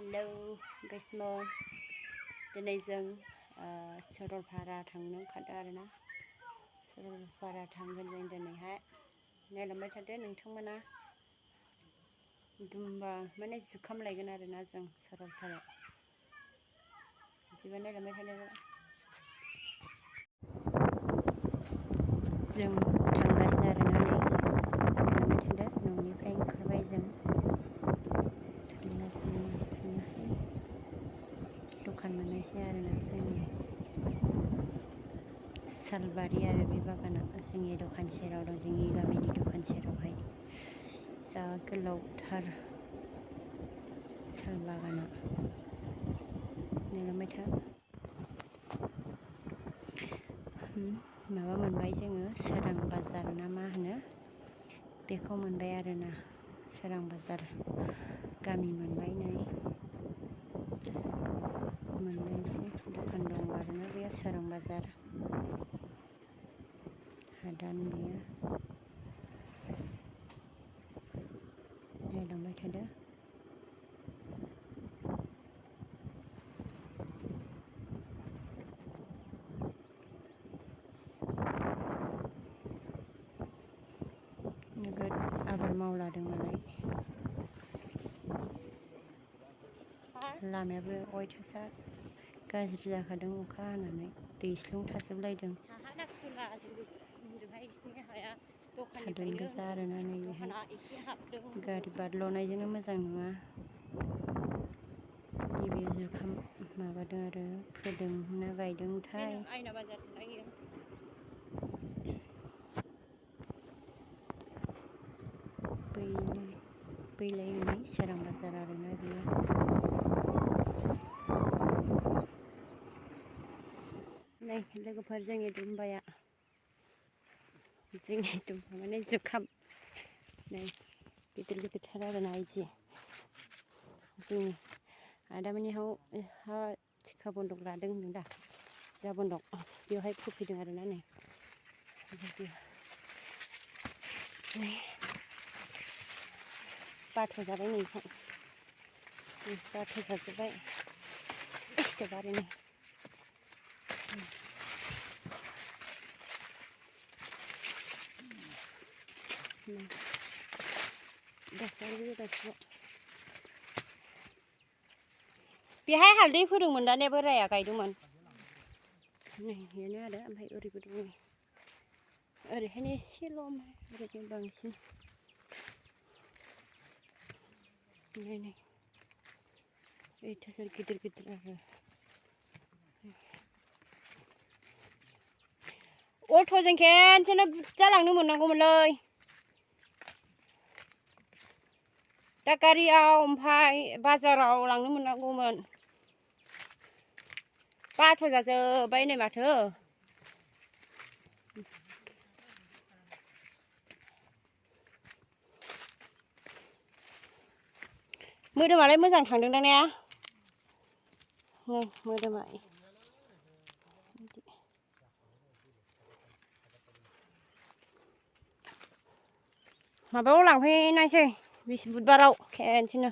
Hello guys mo. Dinay जों sorolpara थांनो ओंखारदों आरोना. sorolpara थांगोन जों दिनैहाय. नायलांबाय थादो नोंथांमोना. dumba माने जुखाम लायगोन आरोना जों sorolpara. बिदिबा नायलांबाय थादो. जों थांगासिनो आरोना नै. नायलांबाय थादो न'निफ्राय ओंखारबाय जों. दखान मोननायसै आरोना जोंनि सालबारि आरो बे बागाना जोंनि दखान सेराव दं जोंनि गामिनि दखान सेरावहाय जा गोलावथार साल बागाना नायलांबाय था माबा मोनबाय जोङो सोरां बाजार ना मा होनो बेखौ मोनबाय आरोना सोरां बाजार गामि मोनबाय नै मोननैसै दखान दं आरोना बेयाव सोरां बाजार हादान बेयो नायलांबाय थादो नोगोद आबाद मावलादों मालाय लामायाबो अयथासार गाज्रि जाखादों अखा हानानै दैस्लुं थाजोबलायदों थादुन गोजा आरोना नै बेहाय गारि बारल'नायजोंनो मोजां नङा गिबियाव जुखाम माबादों आरो फोदों ना गायदोंथाय बैलायनि सोरां बाजार आरोना बेयो नै लोगोफोर जोंनि dumबाया माने जुखाम नै गिदिर गिदिरथार आरोना इदि जोंनि आदामोननियाव हा थिखा बन्दक लादों होनदों दा जा बन्दक बेवहाय फोफैदों आरोना नै बाथ' जाबाय नै बाथ' जाजोब्बाय फिथोब आरो नै बेहाय हालदै फोदोंमोन दा ने बोराया गायदोंमोन नै बेनो आरो ओमफ्राय ओरैबो दं नै ओरैहायनो एसेल' ओरैनो बांसिन नै अयथासार गिदिर गिदिर आरो अट'जों खेनसेनो बुरजा लांनो मोननांगौमोनलै दा गारियाव ओमफ्राय बाजाराव लांनो मोननांगौमोन बाथ' जाजोब्बाय नै माथो मोदोमालाय मोजां थांदों दां ने मोदोमा माबायाव लांफैनायसै बुधबाराव खेनसेनो